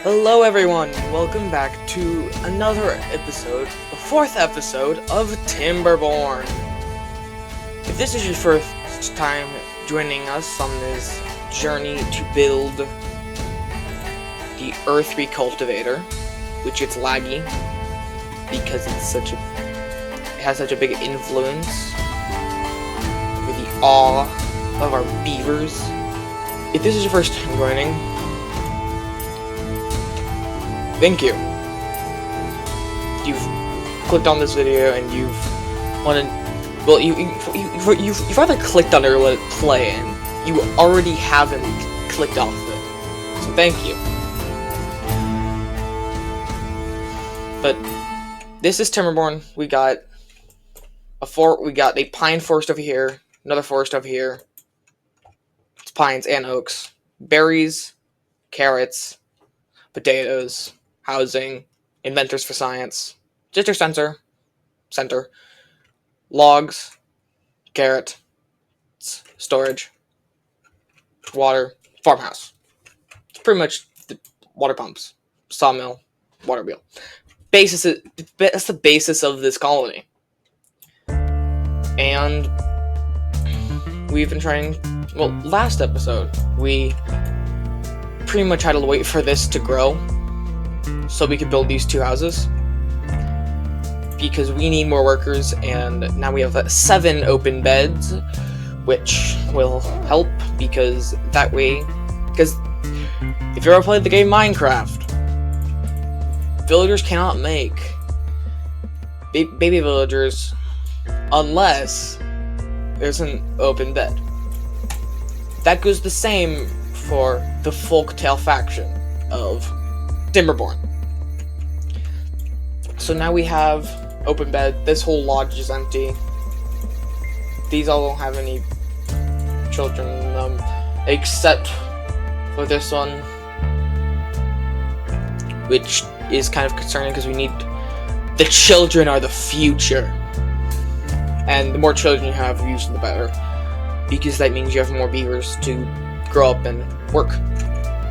Hello everyone, welcome back to another episode, the fourth episode of Timberborn. If this is your first time joining us on this journey to build the Earth Recultivator, which it's laggy because it has such a big influence over the awe of our beavers. If this is your first time joining, thank you. You've clicked on this video and you've you've either clicked on it or let it play, and you already haven't clicked off it. So thank you. But this is Timberborn. We got a pine forest over here, another forest over here. It's pines and oaks, berries, carrots, potatoes, housing, inventors for science, district center, logs, carrot, storage, water, farmhouse. It's pretty much the water pumps, sawmill, water wheel. That's the basis of this colony. And we've been trying, last episode, we pretty much had to wait for this to grow so we could build these two houses, because we need more workers, and now we have 7 open beds, which will help, because if you ever played the game Minecraft, villagers cannot make baby villagers unless there's an open bed. That goes the same for the Folktail faction of Timberborn. So now we have open bed. This whole lodge is empty. These all don't have any children in them, except for this one, which is kind of concerning because the children are the future. And the more children you have, usually the better, because that means you have more beavers to grow up and work.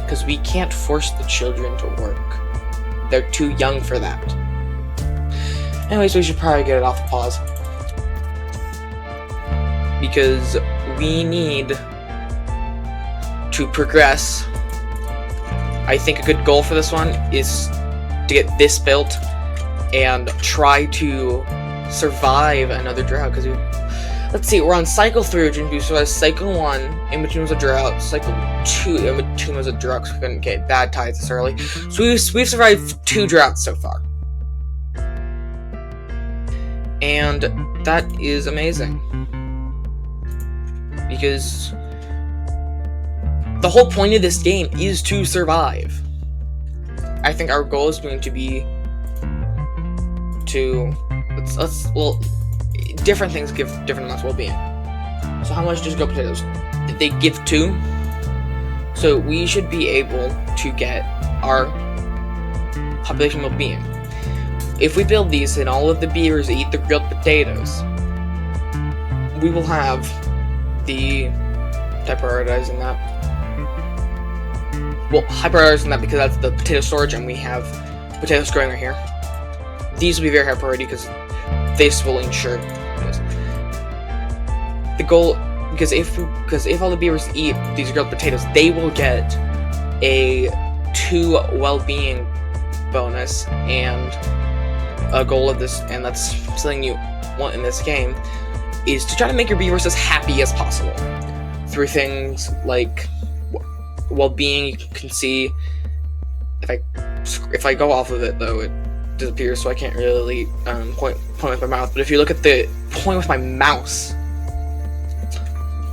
Because we can't force the children to work. They're too young for that. Anyways, we should probably get it off the pause. Because we need to progress. I think a good goal for this one is to get this built and try to survive another drought. Because let's see, we're on cycle 3, which we survived cycle 1, in between was a drought, cycle 2, in between was a drought, because we couldn't get bad tides this early. So we've survived 2 droughts so far. And that is amazing. Because the whole point of this game is to survive. I think our goal is going to be to different things give different amounts of well-being. So how much does grow potatoes? They give 2. So we should be able to get our population well-being. If we build these and all of the beavers eat the grilled potatoes, we will have the... Did I prioritize in that? Well, I prioritize in that because that's the potato storage, and we have potatoes growing right here. These will be very high priority because this will ensure this. The goal, because if all the beavers eat these grilled potatoes, they will get a 2 well-being bonus, and a goal of this, and that's something you want in this game, is to try to make your beavers as happy as possible through things like well-being. You can see if I go off of it, though, it disappears, so I can't really point with my mouth. But if you look at the point with my mouse,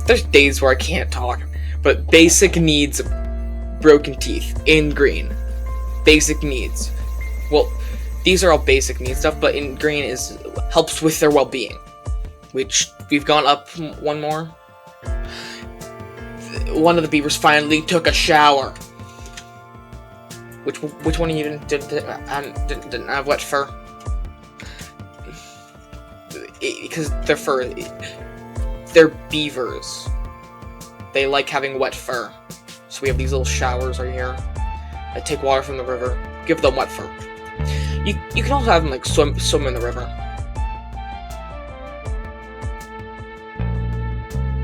there's days where I can't talk. But basic needs, broken teeth in green. Basic needs. Well, these are all basic needs stuff, but in green helps with their well-being, which we've gone up 1 more. One of the beavers finally took a shower. Which one of you didn't have wet fur? Because their fur, they're beavers. They like having wet fur. So we have these little showers right here. that take water from the river, give them wet fur. You can also have them like swim in the river.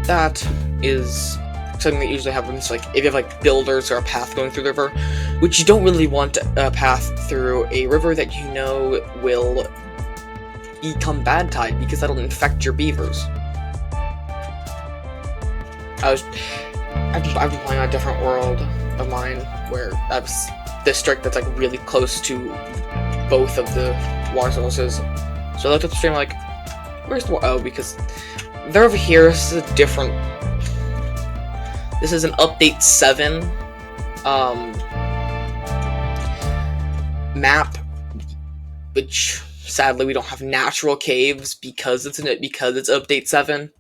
That is something that usually happens like if you have like builders or a path going through the river, which you don't really want a path through a river that you know will become bad tide because that'll infect your beavers. I've been playing on a different world of mine where that's district that's like really close to both of the water sources. So I looked at the stream like, where's the water? Oh, because they're over here. This is a different. This is an update 7 map, which sadly we don't have natural caves because it's update 7.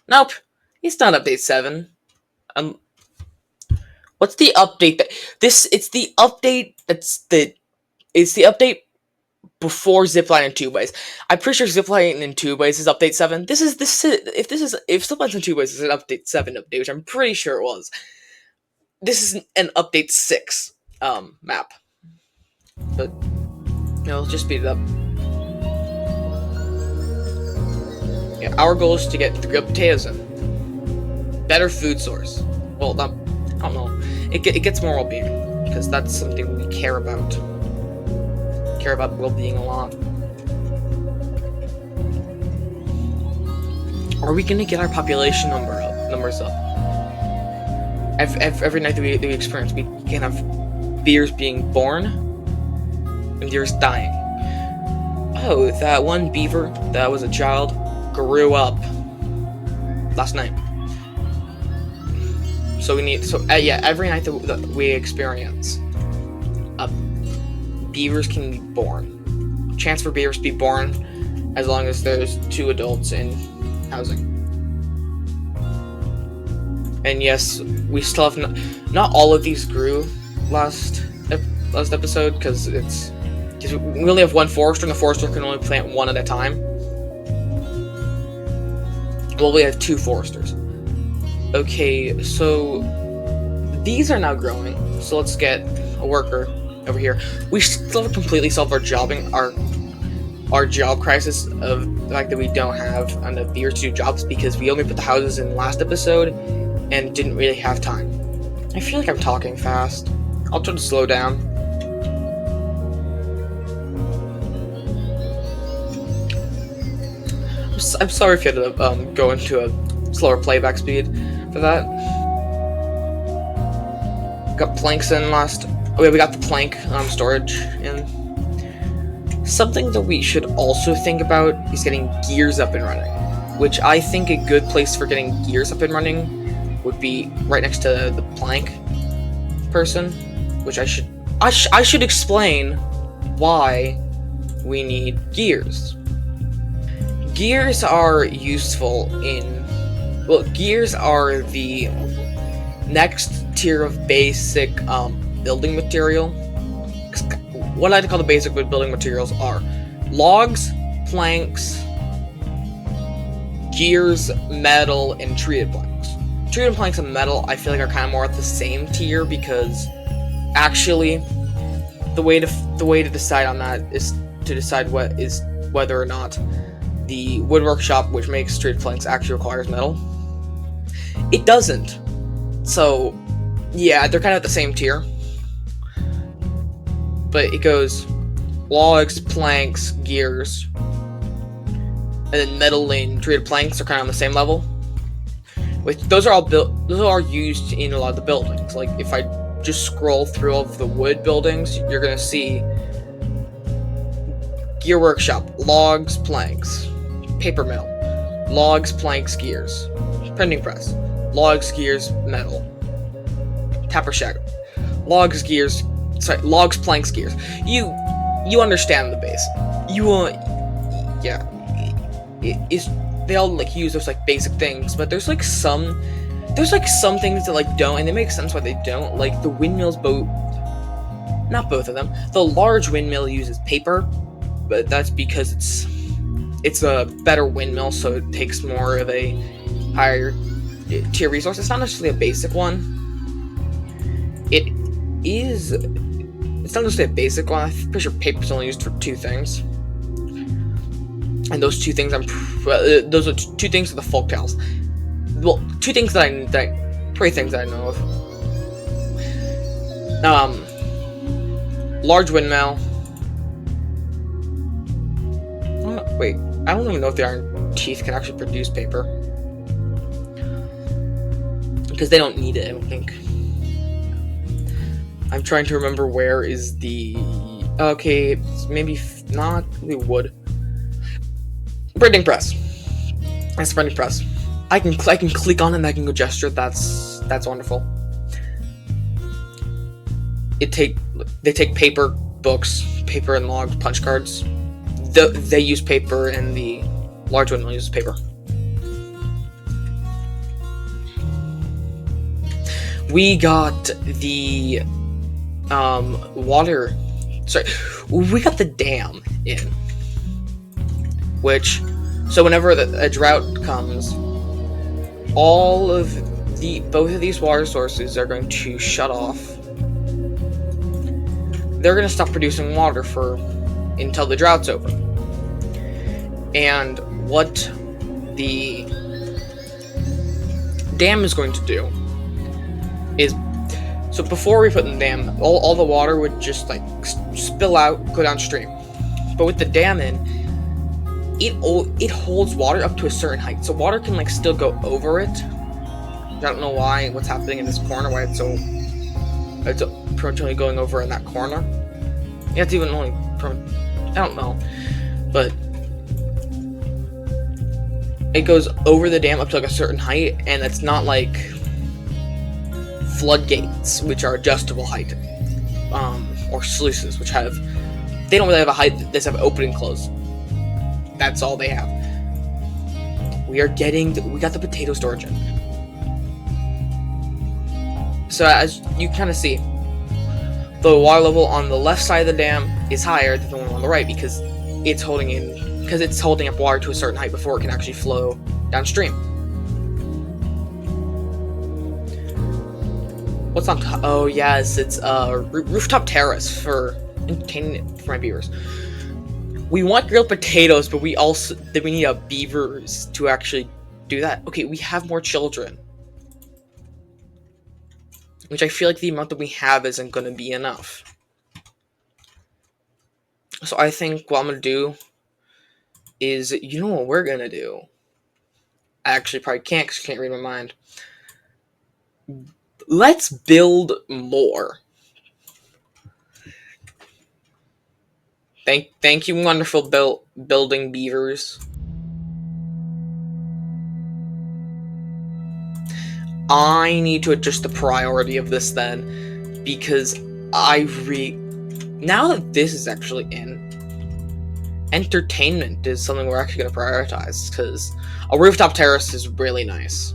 Nope, it's not update 7. What's the update that it's the update it's the update before Zipline and 2-Ways. I'm pretty sure Zipline and 2-Ways is update 7. If Zipline and 2-Ways is an update 7 update, which I'm pretty sure it was. This is an update 6 map. But let's just speed it up. Yeah, our goal is to get 3 potatoes in. Better food source. Well, I don't know. It gets more well-being because that's something we care about. Care about well-being a lot. Are we gonna get our population numbers up? Every night that we experience, we can have beavers being born and beavers dying. Oh, that one beaver that was a child grew up last night. So every night that we experience, beavers can be born. Chance for beavers to be born as long as there's 2 adults in housing. And yes, we still have not all of these grew last episode because we only have 1 forester and the forester can only plant 1 at a time. Well, we have 2 foresters. Okay, so these are now growing. So let's get a worker over here. We still haven't completely solved our job crisis of the fact that we don't have enough beavers to do jobs because we only put the houses in last episode and didn't really have time. I feel like I'm talking fast. I'll try to slow down. I'm sorry if you had to go into a slower playback speed for that. Got planks in last. Oh yeah, we got the plank storage in. Something that we should also think about is getting gears up and running, which I think a good place for getting gears up and running would be right next to the plank person, which I should explain why we need gears. Gears are useful gears are the next tier of basic building material. What I like to call the basic building materials are logs, planks, gears, metal, and treated planks. Treated planks and metal I feel like are kind of more at the same tier because actually the way to decide on that is to decide whether or not the wood workshop which makes treated planks actually requires metal. It doesn't. So yeah, they're kind of at the same tier. But it goes logs, planks, gears, and then metal and treated planks are kind of on the same level. Which those are all used in a lot of the buildings. Like if I just scroll through all of the wood buildings, you're gonna see gear workshop, logs, planks, paper mill, logs, planks, gears, printing press, logs, gears, metal, tapper shack, logs, gears. Logs, planks, gears. You understand the base. They all like use those like basic things, but there's some things that like don't, and they make sense why they don't. Like the windmills, not both of them. The large windmill uses paper, but that's because it's a better windmill, so it takes more of a higher tier resource. It's not necessarily a basic one. is, it's not just a basic one. I'm pretty sure paper's only used for 2 things. And those 2 things, those are 2 things are the Folktails. Well, 2 things that I 3 things that I know of. Large windmill. Wait, I don't even know if the iron teeth can actually produce paper. Because they don't need it, I don't think. I'm trying to remember where is the... Okay, maybe not. We would. Printing press. That's printing press. I can click on it and I can go gesture. That's wonderful. They take paper, books, paper and logs, punch cards. They use paper, and the large one uses paper. We got the water. Sorry, we got the dam in. Which, so whenever a drought comes, both of these water sources are going to shut off. They're going to stop producing water until the drought's over. And what the dam is going to do is, so before we put in the dam, all the water would just like spill out, go downstream. But with the dam in, it holds water up to a certain height, so water can like still go over it. I don't know what's happening in this corner, why it's approachingly going over in that corner. Yeah, it's even only I don't know, but it goes over the dam up to like a certain height, and it's not like floodgates, which are adjustable height, or sluices, which they don't really have a height. They just have open and close. That's all they have. We got the potato storage in. So as you kind of see, the water level on the left side of the dam is higher than the one on the right because it's holding up water to a certain height before it can actually flow downstream. What's on top? Oh yes, it's rooftop terrace for entertainment for my beavers. We want grilled potatoes, but we need beavers to actually do that. Okay, we have more children, which I feel like the amount that we have isn't going to be enough. So I think what I'm going to do is, you know what we're going to do? I actually probably can't because I can't read my mind. Let's build more. Thank you, wonderful building beavers. I need to adjust the priority of this then, because now that this is actually in, entertainment is something we're actually going to prioritize, because a rooftop terrace is really nice.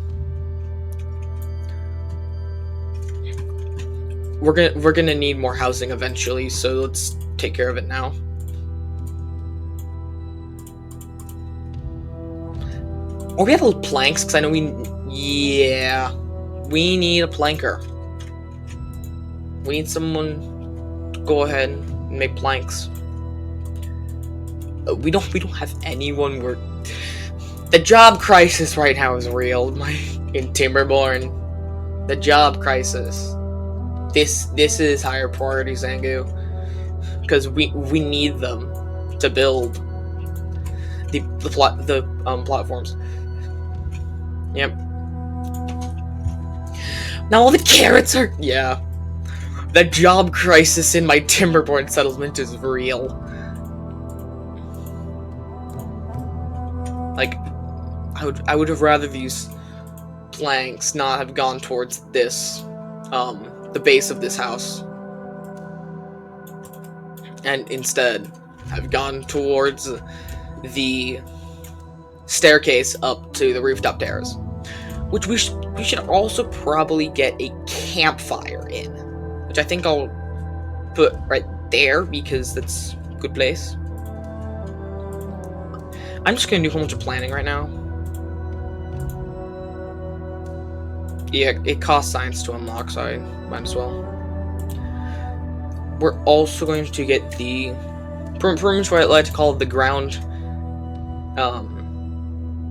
We're gonna need more housing eventually, so let's take care of it now. Or we have little planks, because I know we need a planker. We need someone to go ahead and make planks. We don't have anyone. The job crisis right now is real. In Timberborn, the job crisis. This is higher priority, Zangu, because we need them to build the platforms. Yep. Now all the carrots are... Yeah. The job crisis in my Timberborn settlement is real. Like, I would have rather these planks not have gone towards this, the base of this house. And instead have gone towards the staircase up to the rooftop terrace. Which we should also probably get a campfire in. Which I think I'll put right there because that's a good place. I'm just gonna do a whole bunch of planning right now. Yeah, it costs science to unlock, so I might as well. we're also going to get the pretty much what I like to call the ground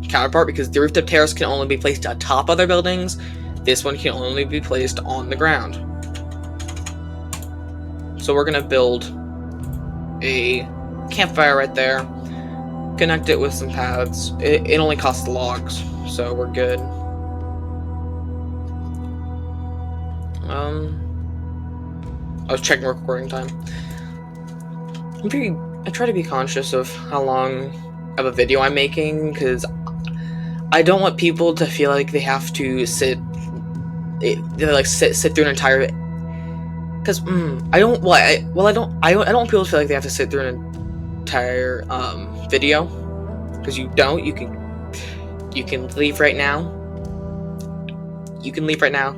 counterpart, because the rooftop terrace can only be placed atop other buildings. This one can only be placed on the ground. So we're gonna build a campfire right there, connect it with some paths. It only costs logs, so we're good. I was checking recording time. I try to be conscious of how long of a video I'm making, because I don't want people to feel like they have to sit through an entire. Because I don't want people to feel like they have to sit through an entire video. Because you don't. You can leave right now. You can leave right now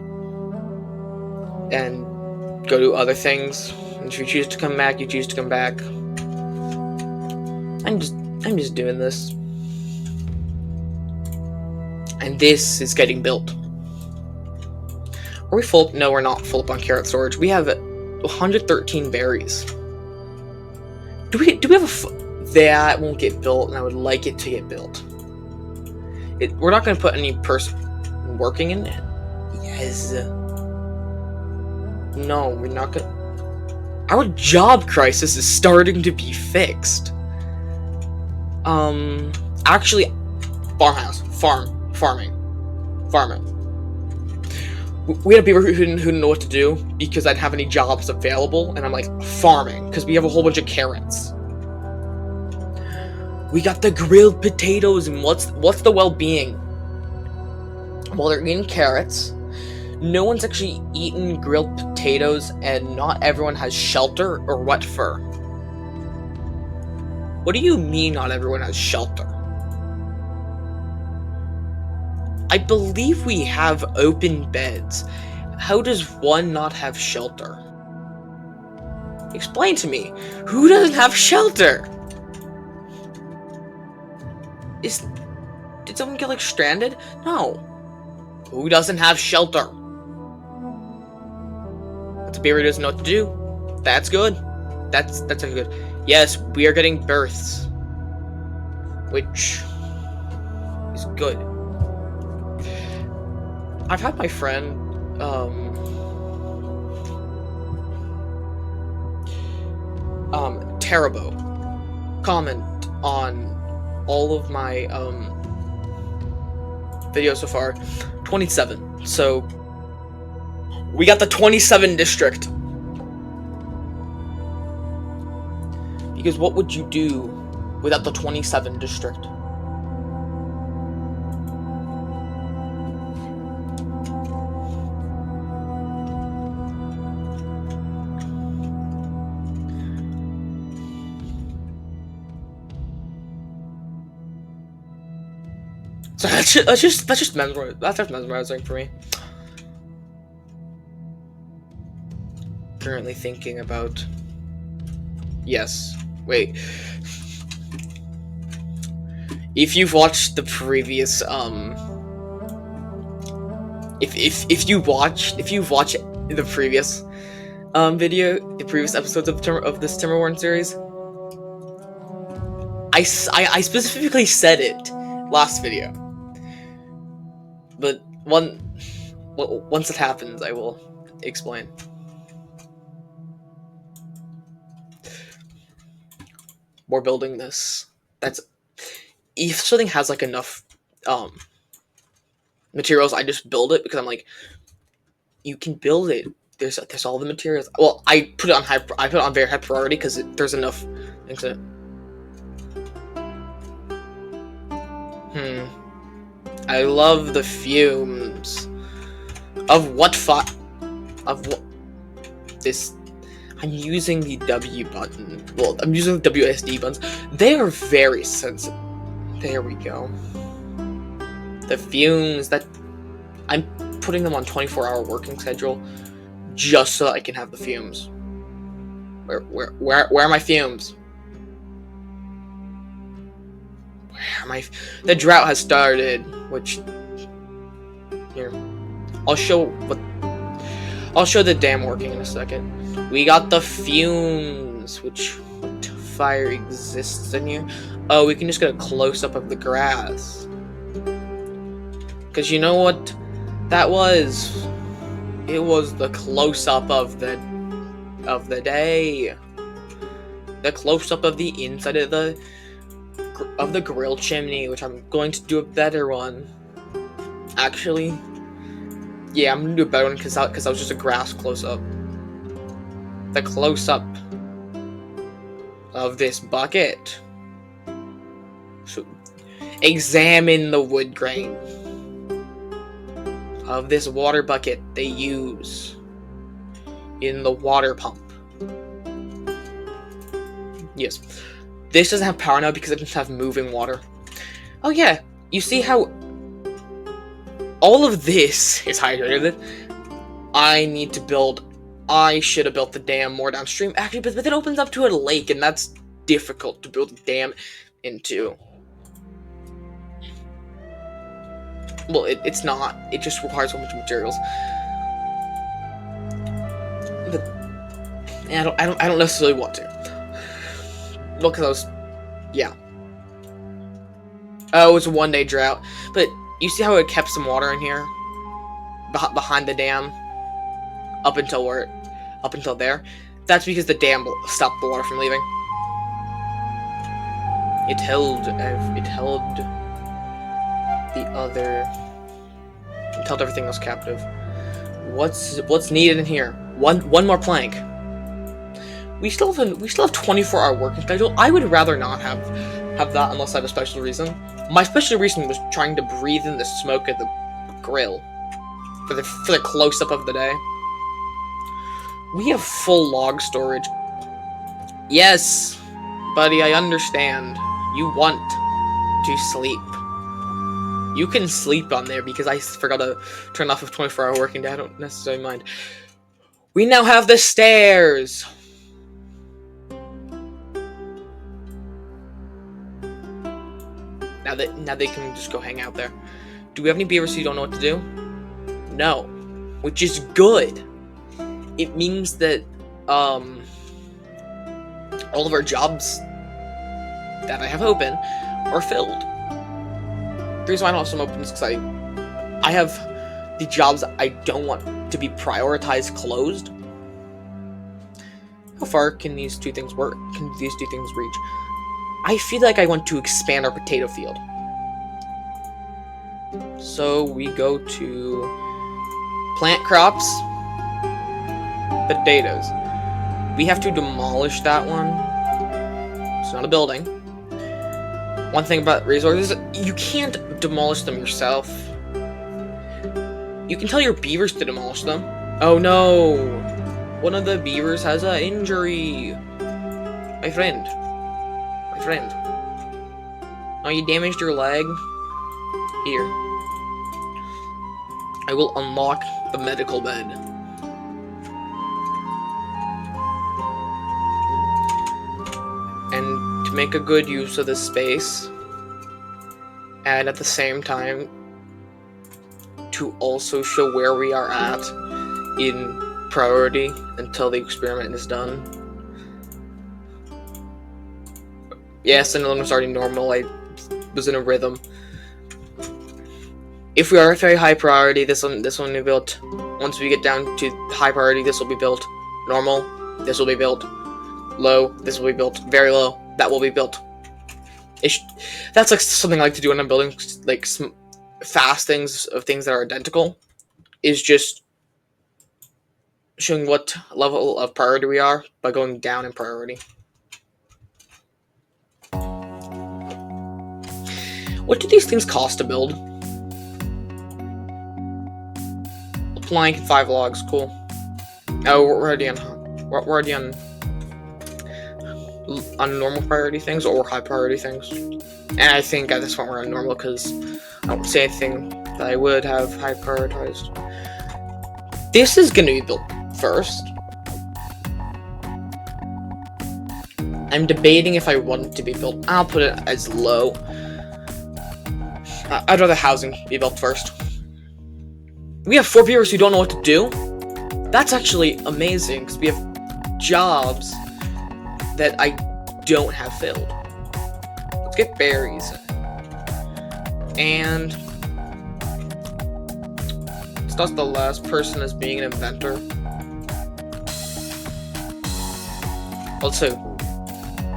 and go do other things. And if you choose to come back, you choose to come back. I'm just doing this. And this is getting built. Are we full? No, we're not full up on carrot storage. We have 113 berries. Do we have that won't get built, and I would like it to get built. We're not going to put any person working in it. Yes. No, we're not going to. Our job crisis is starting to be fixed. Actually, farming. We had a beaver who didn't know what to do because I didn't have any jobs available, and I'm like, farming, because we have a whole bunch of carrots. We got the grilled potatoes, and what's the well-being? Well, they're eating carrots. No one's actually eaten grilled potatoes, and not everyone has shelter or wet fur. What do you mean not everyone has shelter? I believe we have open beds. How does one not have shelter? Explain to me. Who doesn't have shelter? Did someone get stranded? No. Who doesn't have shelter? That's a beaver who doesn't know what to do. That's good. That's good. Yes, we are getting births, which is good. I've had my friend, Terribo, comment on all of my, videos so far. 27. So, we got the 27 district. Because what would you do without the 27 district? So that's just mesmerizing for me. Currently thinking about. Yes. Wait. If you've watched the previous if you've watched the previous video, the previous episodes of this Timberborn series, I specifically said it last video. But once it happens, I will explain. We're building this. If something has enough materials, I just build it, because I'm like, you can build it. There's all the materials. Well, I put it on very high priority because there's enough things in it. I love the fumes of what this. I'm using the W button. Well, I'm using the WSD buttons. They are very sensitive. There we go. The fumes that I'm putting them on 24-hour working schedule just so that I can have the fumes. Where are my fumes? Where am I? The drought has started, which here I'll show the dam working in a second. We got the fumes, which what fire exists in here. Oh, we can just get a close-up of the grass. Because you know what that was? It was the close-up of the day. The close-up of the inside of the grill chimney, which I'm going to do a better one. Actually, yeah, I'm gonna do a better one because that was just a grass close-up. The close-up of this bucket. So, examine the wood grain of this water bucket they use in the water pump. Yes. This doesn't have power now because it doesn't have moving water. Oh yeah, you see how all of this is hydrated? I should have built the dam more downstream. Actually, but it opens up to a lake, and that's difficult to build a dam into. Well, it's not. It just requires so much materials. But yeah, I don't necessarily want to. Well, because yeah. Oh, it was a one-day drought. But you see how it kept some water in here? Behind the dam? Up until there? That's because the dam stopped the water from leaving. It held everything else captive. What's needed in here? One more plank. We still have 24-hour working schedule. I would rather not have that unless I have a special reason. My special reason was trying to breathe in the smoke of the grill for the close-up of the day. We have full log storage. Yes, buddy, I understand. You want to sleep. You can sleep on there because I forgot to turn off a 24-hour working day. I don't necessarily mind. We now have the stairs. Now they can just go hang out there. Do we have any beavers who don't know what to do? No, which is good. It means that all of our jobs that I have open are filled. The reason why I don't have some open is because I have the jobs I don't want to be prioritized closed. How far can these two things work? Can these two things reach? I feel like I want to expand our potato field. So we go to plant crops, potatoes. We have to demolish that one. It's not a building. One thing about resources, you can't demolish them yourself. You can tell your beavers to demolish them. Oh no! One of the beavers has an injury. My friend. Oh, you damaged your leg? Here. I will unlock the medical bed. And to make a good use of this space, and at the same time, to also show where we are at in priority until the experiment is done. Yes, and then was already normal. I was in a rhythm. If we are at very high priority, this one will be built. Once we get down to high priority, this will be built. Normal, this will be built. Low, this will be built. Very low, that will be built. That's like something I like to do when I'm building like some fast things of things that are identical. Is just showing what level of priority we are by going down in priority. What do these things cost to build? A plank and 5 logs, cool. Oh, we're already on normal priority things or high priority things. And I think at this point we're on normal because I don't see anything that I would have high prioritized. This is gonna be built first. I'm debating if I want it to be built. I'll put it as low. I'd rather housing be built first. We have 4 beavers who don't know what to do. That's actually amazing, because we have jobs that I don't have filled. Let's get berries. And that's the last person as being an inventor. Also,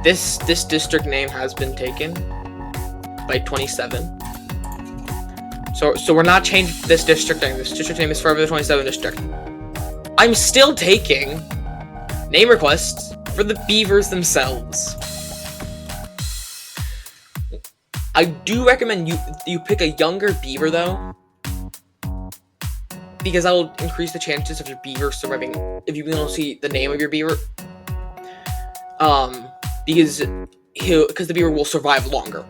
this district name has been taken by 27. So we're not changing this district name. This district name is forever the 27 district. I'm still taking name requests for the beavers themselves. I do recommend you pick a younger beaver though, because that will increase the chances of your beaver surviving if you don't see the name of your beaver. Because the beaver will survive longer.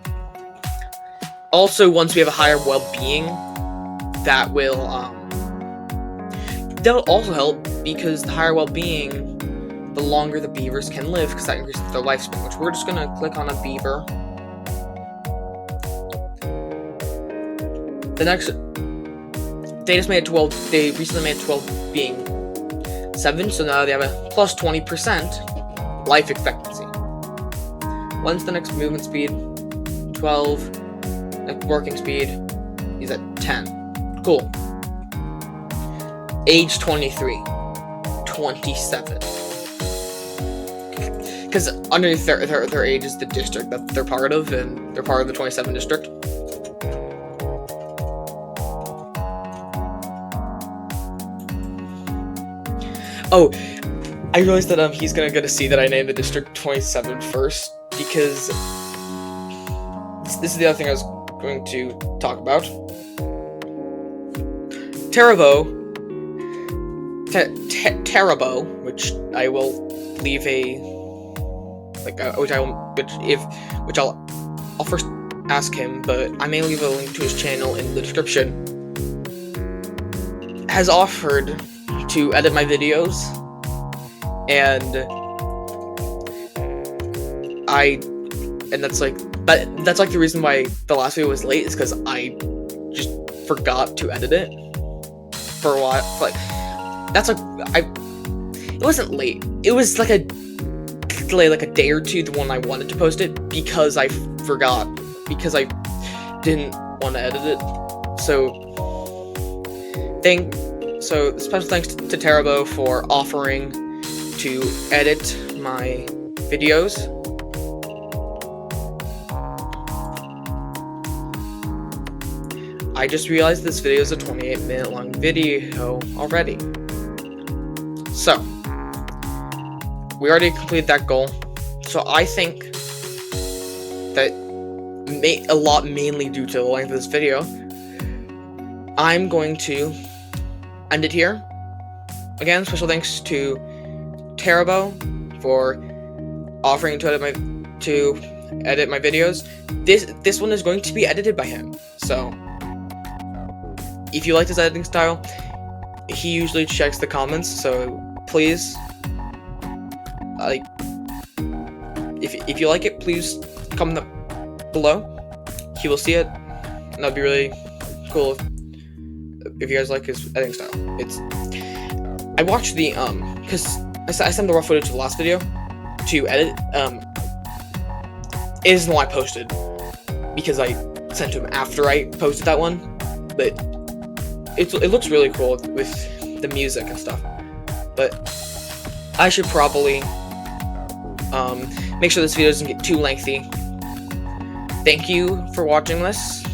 Also, once we have a higher well-being, that'll also help, because the higher well-being, the longer the beavers can live, because that increases their lifespan. Which we're just gonna click on a beaver. The next, they recently made 12 being 7, so now they have a plus 20% life expectancy. When's the next movement speed? 12. Next working speed, he's at 10. Cool. Age 23. 27. Because underneath their age is the district that they're part of, and they're part of the 27 district. Oh, I realized that he's gonna get to see that I named the district 27 first, because this is the other thing I was going to talk about. Terabo, which I will leave I'll first ask him, but I may leave a link to his channel in the description, has offered to edit my videos, and that's like the reason why the last video was late, is because I just forgot to edit it for a while. Like, it wasn't late. It was like a delay, like a day or two, the one I wanted to post it, because I forgot, because I didn't want to edit it. So special thanks to Terabo for offering to edit my videos. I just realized this video is a 28-minute long video already. So, we already completed that goal. So I think that mainly due to the length of this video, I'm going to end it here. Again, special thanks to Terabo for offering to edit my videos. This one is going to be edited by him. So if you like his editing style, he usually checks the comments, so please, if you like it, please comment below. He will see it, and that'd be really cool if you guys like his editing style. I watched the because I sent the raw footage to the last video to edit. It isn't the one I posted, because I sent to him after I posted that one, but it looks really cool with the music and stuff. But I should probably make sure this video doesn't get too lengthy. Thank you for watching this.